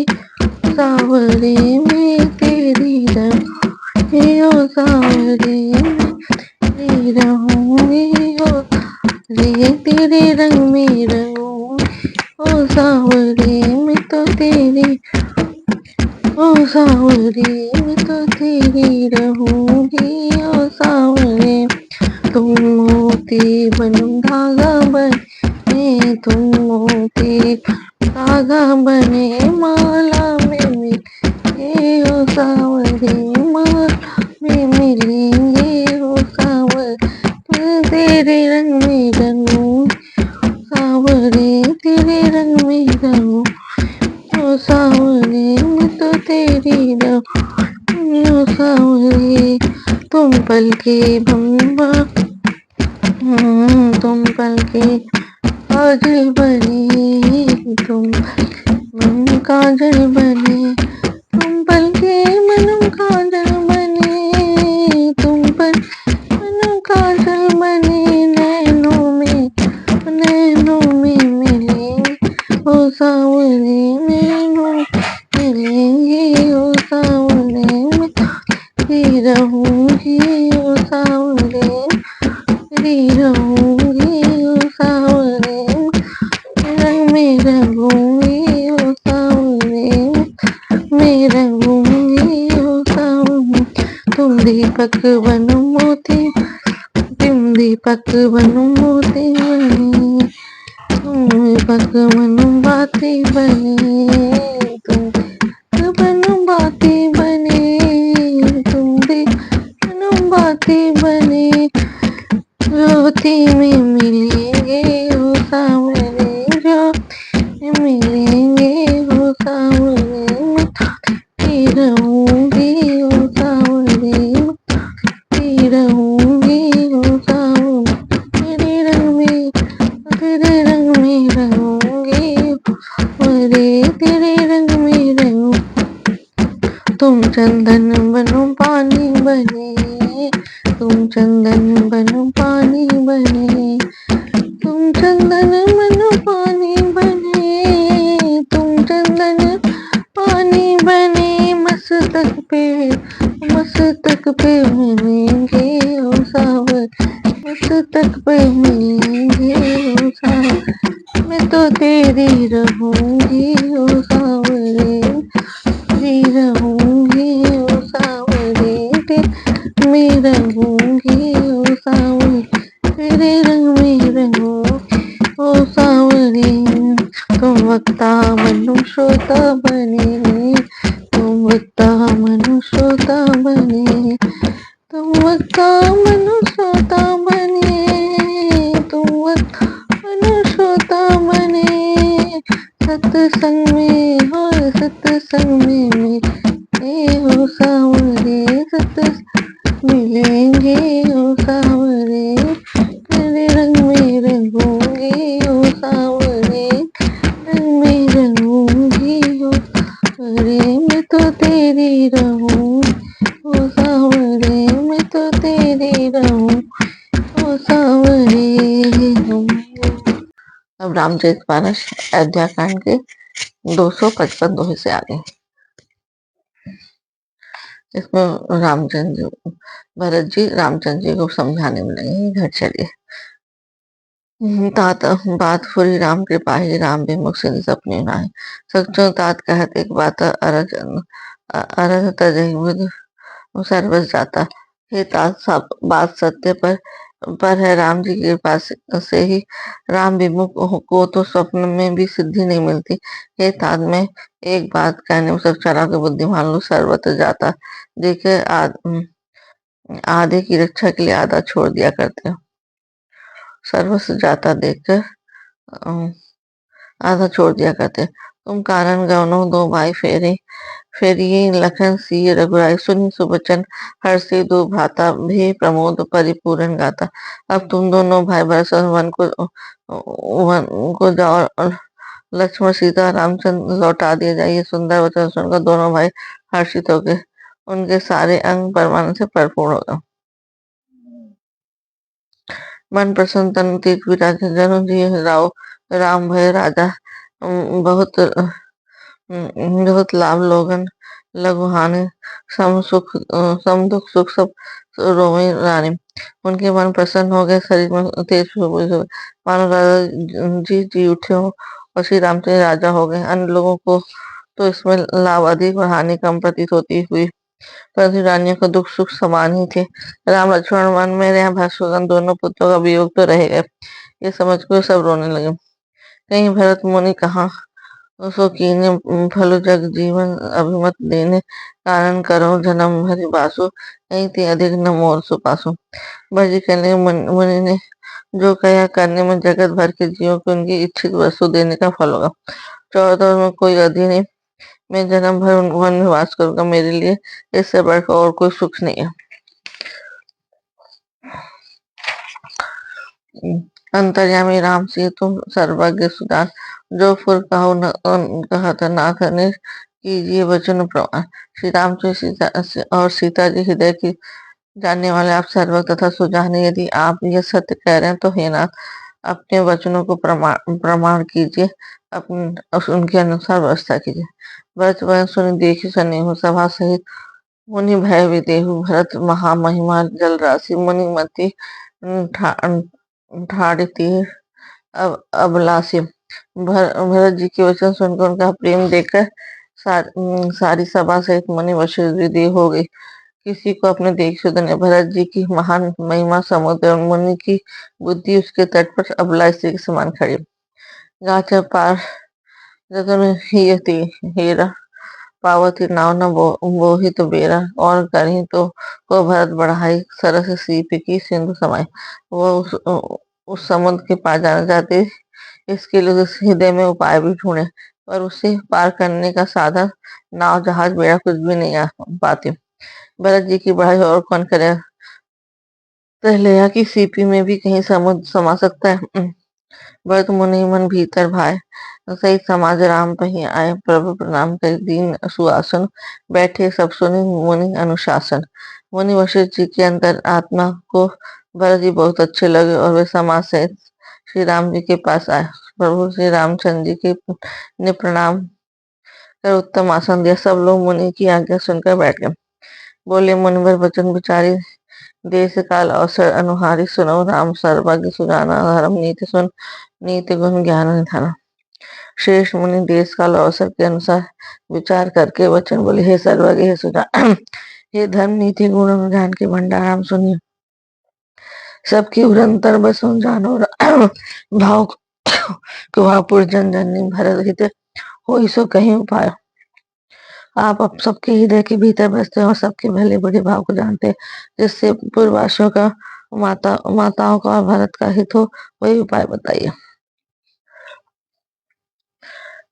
सावरे में तेरी रहूंगी ओ सावरे में तेरी रहूंगी ओ रे तेरे रंग में रहूंगी ओ सावरे में तो तेरी ओ सावरे मैं तो तेरी रहूंगी ओ सावरे तुम मोती बनूं धागा बने तुम मोती धागा बने माला में मिले ओ सावरे माला में मिलेंगे ओ सावर मैं तेरे रंग में रहूं सावरे तेरे रंग में रहूं ओ सावरे मैं तो तेरी रहूं ओ सावरे तुम पल के बम्बा तुम पल के काजल बने तुम मन काजल बने तुम पल के मन काजल बने तुम पल मन काजल बने नैनों में मिलेंगे ओ सावरे नैनों मिलेंगे ओ सावरे में तेरी रहूंगी ओ सावरे तेरी रहूंगी ओ सावरे रंग में रहूंगी ओ सावरे में रहूंगी ओ सावरे तुम दीपक बनो मोती तुम दीपक बनो मोती बने तुम दीपक बनो बाती बने तुम बनो बाती बने तुम बनो बाती बने ज्योति में मिलेंगे ओ सावरे ज्योति में मिलेंगे ओ सावरे मैं तेरी रहूंगी ओ सावरे तेरी रहूंगी ओ सावरे तेरे रंग में रहूंगी सावरे तेरे रंग में रहूं तुम चंदन बनो पानी बने तुम चंदन बनो पानी बने तुम चंदन बनो पानी बने तुम चंदन पानी बने मस्तक पे मिलेंगे ओ सावर मस्तक पे मिलेंगे ओ सावर मैं तो तेरी रहूंगी ओ सावरे तेरी रहूंगी ओ सावरे मैं रहूंगी ओ सावरे तेरे रंग में रहूं ओ सावरे तुम वक्ता बनो श्रोता बने तुम वक्ता बनो श्रोता बने तुम वक्ता बनो श्रोता बने तुम वक्ता बनो श्रोता बने सत्संग में हो सत्संग में मिले हो सावरे सत्संग मिलेंगे ओ सावरे तेरे रंग में रहूंगी ओ सावरे रंग में रहूंगी ओ सावरे मैं तो तेरी रहूं ओ सावरे मैं तो तेरी रहूं ओ सावरे। अब रामचरितमानस अयोध्या कांड के 255 दोहे से आगे। इसमें रामचंद्र भरत जी रामचंद्र जी को समझाने में लगे, घर चलिए। तात बात फुरी राम कृपाही राम विमुख सिंधु सपने नाहि सचो तात कहत एक बात अरज तजहि बुध सर्वस जाता। हे तात सब बात सत्य पर है, राम जी की कृपा से ही राम विमुख को तो स्वप्न में भी सिद्धि नहीं मिलती। हे तात में एक बात कहने में सब चालाक बुद्धिमान लोग सर्वत्र जाता देखे आधे की रक्षा के लिए आधा छोड़ दिया करते हो। सर्वस्व जाता देखकर आधा छोड़ दिया करते। तुम कारण गवनो दो भाई फेरिए लखन सिय रघुराई सुनि सुबचन हर्षि दो भ्राता भी प्रमोद परिपूर्ण गाता। अब तुम दोनों भाई भरत वन को जाओ और लक्ष्मण सीता रामचंद्र लौटा दिए जाए। ये सुंदर वचन सुनकर दोनों भाई हर्षित हो गए, उनके सारे अंग परमानंद से परिपूर्ण हो गए। मन प्रसन्न तन तीर्थ विराज जनु जी राव राम भय राजा बहुत बहुत लाभ लोगन लघु हानि सम दुख सुख सब रोवे रानी। उनके मन प्रसन्न हो गए, शरीर में तेज हो गए, मानो राजा जी जी उठे हो और श्री रामचंद्र राजा हो गए। अन्य लोगों को तो इसमें लाभ अधिक और हानि कम प्रतीत होती हुई, परंतु रानियों का दुख सुख समान ही थे। राम लक्ष्मण वन में रहे, भगवान दोनों पुत्रों का वियोग तो रह गए, ये समझ कर सब रोने लगे। कहीं भरत मुनि कहाँ सो कीन्हे फल जग जीवन अभिमत देने, कारण करो जन्म हरि बासु, कहीं ते अधिक न मोर सुपासु। भजी कहने मुनि ने जो कहा करने में जगत भर के जीवों को उनकी इच्छित वस्तु देने का फल होगा। चौदह में कोई अधि नहीं, मैं जन्म भर वन में वास करूंगा, मेरे लिए इससे बढ़कर और कोई सुख नहीं है। अंतर्यामी राम से तुम सर्वज्ञ सुजान, जो फुर कहो न कहत नाथ ने कीजिए वचन प्रमाण। श्री राम जी और सीता जी हृदय की जानने वाले आप सर्वज्ञ तथा सुजान हैं। यदि आप यह सत्य कह रहे हैं तो हे नाथ, अपने वचनों को प्रमाण प्रमाण कीजिए, उनके अनुसार व्यवस्था कीजिए। भरत वचन सुनि देखि सनेहु, सभा सहित मुनि भय विदेहु। भरत महामहिमा जल राशि, मुनि मति ठाड़ती अबलासी। भरत जी के वचन सुनकर उनका प्रेम देखकर सारी सभा सहित मुनि वशिष्ठ विदेह हो गई। किसी को अपने देख सुधन नहीं। भरत जी की महान महिमा समुद्र और मुनि की बुद्धि उसके तट पर अबला स्त्री के समान खड़ी। गाचर पार जतन ही हेरा, पावती नाव न बोही तो बेरा, और करही तो को भरत बढ़ाई, सरस सीप की सिंधु समाई। वो उस समुद्र के पार जाना चाहते, इसके लिए उस हृदय में उपाय भी ढूंढे, पर उसे पार करने का साधन नाव जहाज बेड़ा कुछ भी नहीं आ पाते। भरत जी की बढ़ाई और कौन करे, पहले की सीपी में भी कहीं समुद्र समा सकता है। भरत मुनि मन भीतर भाए, सहित समाज राम पही आए, प्रभु प्रणाम कर दीन सुआसन, बैठे सब सुनि मुनि अनुशासन। मुनि वशिष्ठ जी के अंतर आत्मा को भरत जी बहुत अच्छे लगे और वे समाज सहित श्री राम जी के पास आए। प्रभु श्री रामचंद्र जी के ने प्रणाम कर उत्तम आसन दिया। सब लोग मुनि की आज्ञा सुनकर बैठ गए। बोले मुनिवर वचन विचारी, देश काल अवसर अनुहारी, सुनो राम सर्वज्ञ सुजाना, धर्म नीति सुन नीति गुण ज्ञान निधाना। श्रेष्ठ मुनि देश काल अवसर के अनुसार विचार करके वचन बोले, हे सर्वज्ञ हे सुजान, हे धर्म नीति गुण ज्ञान के भंडार, राम सुनिए सबकी उरंतर बसुन जानो। भाव भापुर जन जननी भरत हित हो, सो कहीं उपाय। आप अब सबके हृदय के भीतर बसते हैं और सबके भले बुरे भाव को जानते हैं, जिससे पूर्ववासियों का माताओं का और भारत का हित हो, वही उपाय बताइए।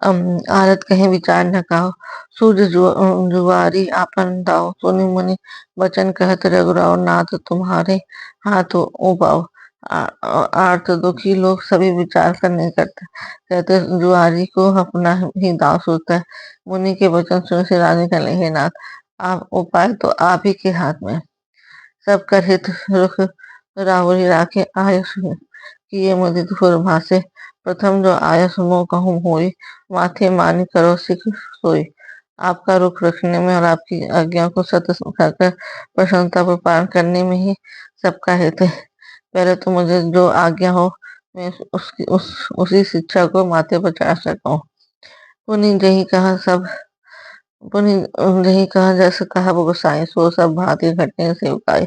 आरत कहीं विचार न कहो, सूर्य जुआरी आपन दाओ, सुनि मुनि वचन कहत रघुराव, नाथ तुम्हारे हाथ उपाओ। आर्त दुखी लोग सभी विचार कर नहीं करते, कहते जुआरी को अपना ही दाव सोचता है। मुनि के वचन सुन से रानी कहने, हे नाथ, आप उपाय तो आप ही के हाथ में। सब कर हित रुख राहुरी राखे, आयुष किए मुदित फुर भासे। प्रथम जो आयस मोह कहूँ होई, माथे मानी करो सिख सोई। आपका रुख रखने में और आपकी आज्ञा को सत्य कर प्रसन्नता पर पालन करने में ही सबका हित है। पहले तो मुझे जो आज्ञा हो, मैं उसी शिक्षा को माथे पर चढ़ा सकता हूँ। पुनि जही कहा सब पुनि जही कहा, जैसे कहा वो गोसाई, सो सब भांति घटने से उपाय।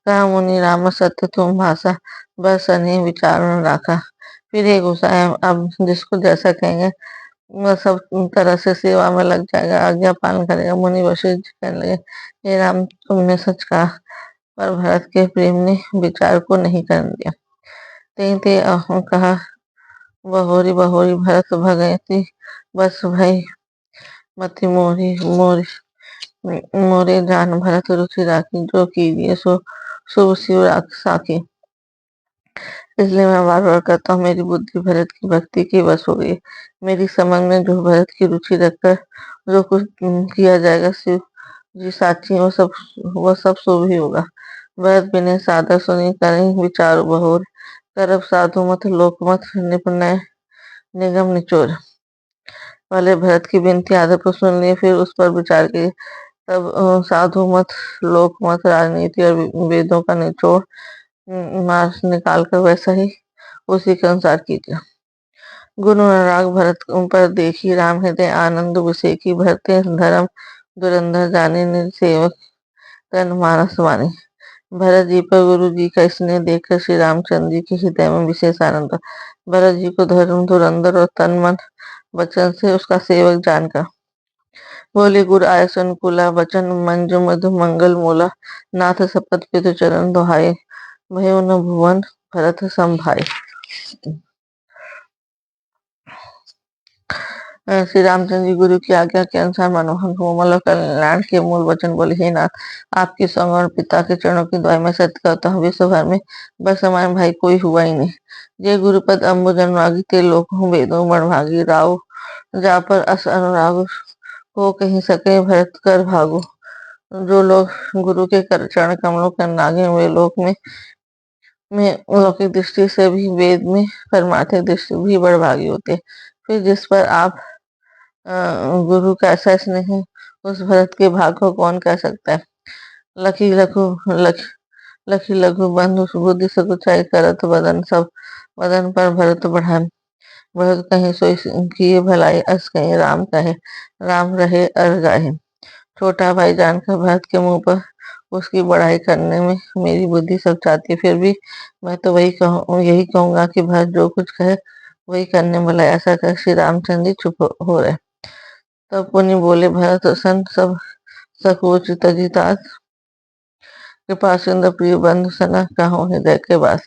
कहा मुनि राम सत्य तुम भाषा, बस अनेक विचार न राखा। फिर हे गोसाई, अब जिसको जैसा कहेंगे वह सब तरह से सेवा में लग जाएगा, आज्ञा पालन करेगा। मुनि वशिष्ठ जी कहने लगे, हे राम, तुमने सच कहा, पर भरत के प्रेम ने विचार को नहीं करने दिया। ते ते कहा, बहोरी बहोरी भरत भगति, बस भई मति मोरी मोरी मोरे जान भरत रुचि राखी, जो कीजिए सो शुभ शिव राख साखी। इसलिए मैं बार बार कहता हूँ, मेरी बुद्धि भरत की भक्ति की वश हो गई। मेरी समझ में जो भरत की रुचि रखकर जो कुछ किया जाएगा, शिव जी साक्षी, वो सब शुभ ही होगा। भरत बिने सादर सुनी करें विचार बहोर, करब साधु मत लोक मत निपुण निगम निचोर। पहले भरत की विनती आदर पर सुन लिए, फिर उस पर विचार किए। तब साधु मत, लोक मत, राजनीति और वेदों का निचोड़ मार्ग निकाल कर वैसा ही उसी के अनुसार कीजिए। गुरु अनुराग भरत पर देखी, राम हृदय आनंद विषेकी, भरते धर्म धुरंधर जाने, निज सेवक तन मानस माने। भरत जी पर गुरु जी का स्नेह देखकर श्री रामचंद्र जी के हृदय में विशेष आनंद हुआ। भरत जी को धर्म धुरंधर और तन मन वचन से उसका सेवक जानकर बोले, गुरु आयस अनुकूला, वचन मंजु मधु मंगल मूला, नाथ सपत पितु चरण दोहाए, भयो न भुवन भरत संभाए। श्री रामचंद्र जी गुरु की आज्ञा के अनुसार मनोहर कोमल और कल्याण के मूल वचन बोले, हे नाथ, आपके संग और पिता के चरणों की दुआई मैं सत्य करता हूँ, विश्व भर में बस हमारे भाई कोई हुआ ही नहीं। जय गुरुपद अम्बुज अनुरागी, ते लोक हूँ वेदों बड़भागी, राव जा पर अस अनुराग हो कहीं सके भरत कर भागो। जो लोग गुरु के चरण कमलों के अनुरागी, वे लोक में लौकिक दृष्टि से भी, वेद में परमार्थिक दृष्टि भी बड़भागी होते। फिर जिस पर आप गुरु का ऐसा स्नेह है, उस भरत के भाग को कौन कह सकता है। लखी लघु लख लखी लघु बंधु बुद्धि सकुचाई करत बदन, सब बदन पर भरत बढ़ान। भरत कहीं सोई किए भलाई, अस कहीं राम कहे, राम रहे अर गाहे। छोटा भाई जानकर भरत के मुंह पर उसकी बड़ाई करने में मेरी बुद्धि सब चाहती है, फिर भी मैं तो यही कहूंगा कि भरत जो कुछ कहे वही करने वाला है। ऐसा कर श्री रामचंद्र जी चुप हो रहे। तब पुनि बोले, भरत संत सब सकोच तजितात, कृपा सिंधु प्रिय बंधु सना कहो हृदय के वास।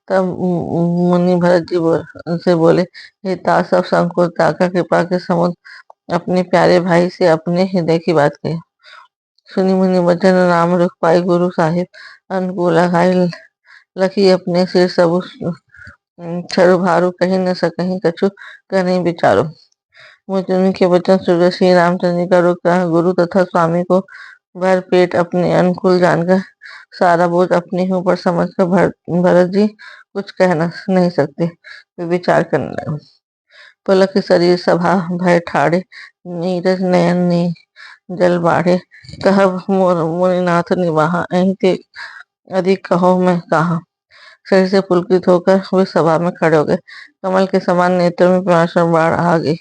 तब मुनि भरत जी से बोले, हे ता सब संकोच ताका, कृपा के समुद्र अपने प्यारे भाई से अपने हृदय की बात कही। सुनि मुनि वचन, राम रुख पाई गुरु साहिब, अनुकूला खाई लखी अपने सिर सबु छरु भारू, कहीं न सकहीं कछु कहीं विचारो। मुनि के वचन सुन श्री रामचंद्र जी का रुख रहा। गुरु तथा स्वामी को भर पेट अपने अनुकूल जानकर, सारा बोझ अपने ऊपर समझकर भरत जी कुछ नहीं सकते, वे विचार करने लगे। पुलक शरीर सभा भय ठाड़े, नीरज नयन ने जल बाढ़े, कहब मुनिनाथ निवाहा, अहीं ते अधिक कहो मैं कहा। शरीर से पुलकित होकर वे सभा में खड़े हो गए। कमल के समान नेत्र में प्रकाश और बाढ़ आ गई।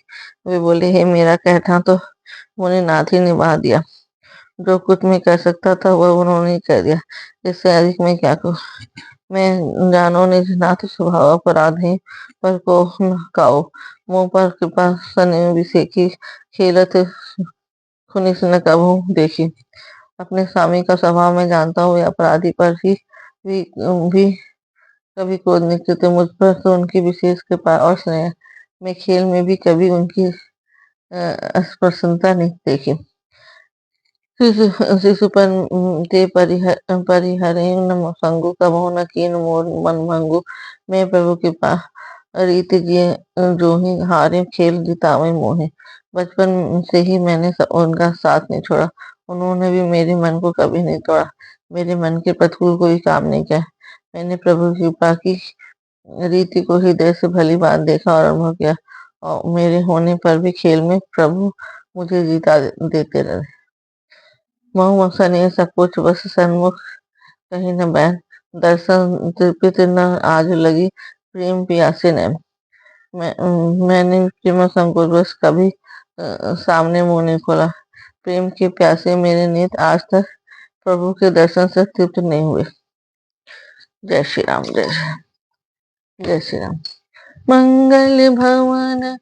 वे बोले, हे मेरा कहना तो मुनिनाथ ही निभा दिया। जो कुछ मैं कह सकता था वह उन्होंने ही कह दिया, इससे अधिक मैं क्या कहूँ। मैं जानो निज नाथ स्वभाव अपराध है, पर को न काओ, मुँह पर कृपा सने विसेकी, खेलत खुनिस न कभू देखी। अपने स्वामी का स्वभाव मैं जानता हूँ, वे अपराधी पर ही भी कभी क्रोध नहीं करते। मुझ पर तो उनकी विशेष कृपा और स्नेह, मैं खेल में भी कभी उनकी प्रसन्नता नहीं देखी। शिशुपन ते परिहरे न संगु, कबहु न कीन मोर मन भंगु। मैं प्रभु कृपा रीति जिए, जो ही हारे खेल जितावे मोहे। बचपन से ही मैंने उनका साथ नहीं छोड़ा, उन्होंने भी मेरे मन को कभी नहीं तोड़ा, मेरे मन के प्रतिकूल कोई काम नहीं किया। मैंने प्रभु की कृपा की रीति को हृदय से भली बात देखा और अनुभव किया, और मेरे होने पर भी खेल में प्रभु मुझे जीता देते रहे। महु सने सकुच बस सन्मुख, कहीं न बैन दर्शन तृपित न आज लगी, प्रेम पियासे नैन। मैंने प्रेम संकोच बस कभी सामने मुंह नहीं खोला। प्रेम के प्यासे मेरे नेत्र आज तक प्रभु के दर्शन से तृप्त नहीं हुए। जय श्री राम, जय श्री राम। मंगल भवन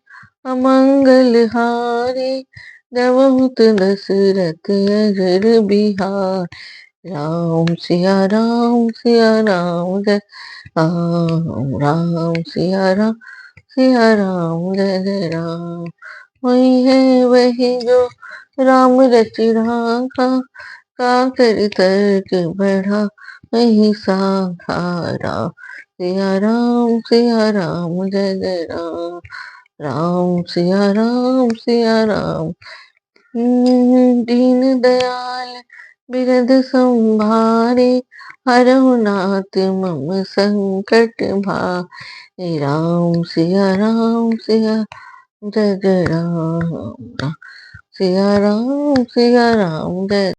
अमंगल हारी, बहुत दशरथ अजर बिहार। राम सिया राम सिया राम, जय राम राम सिया राम जय जय राम। वही है वही जो राम रचि राखा, का कर तर्क बढ़ा वही साखारा। सिया राम जय जय राम, राम सिया राम। दीन दयाल बिरद संभारे, हरहु नाथ मम संकट भारे। राम सिया जय जय राम राम सिया राम जय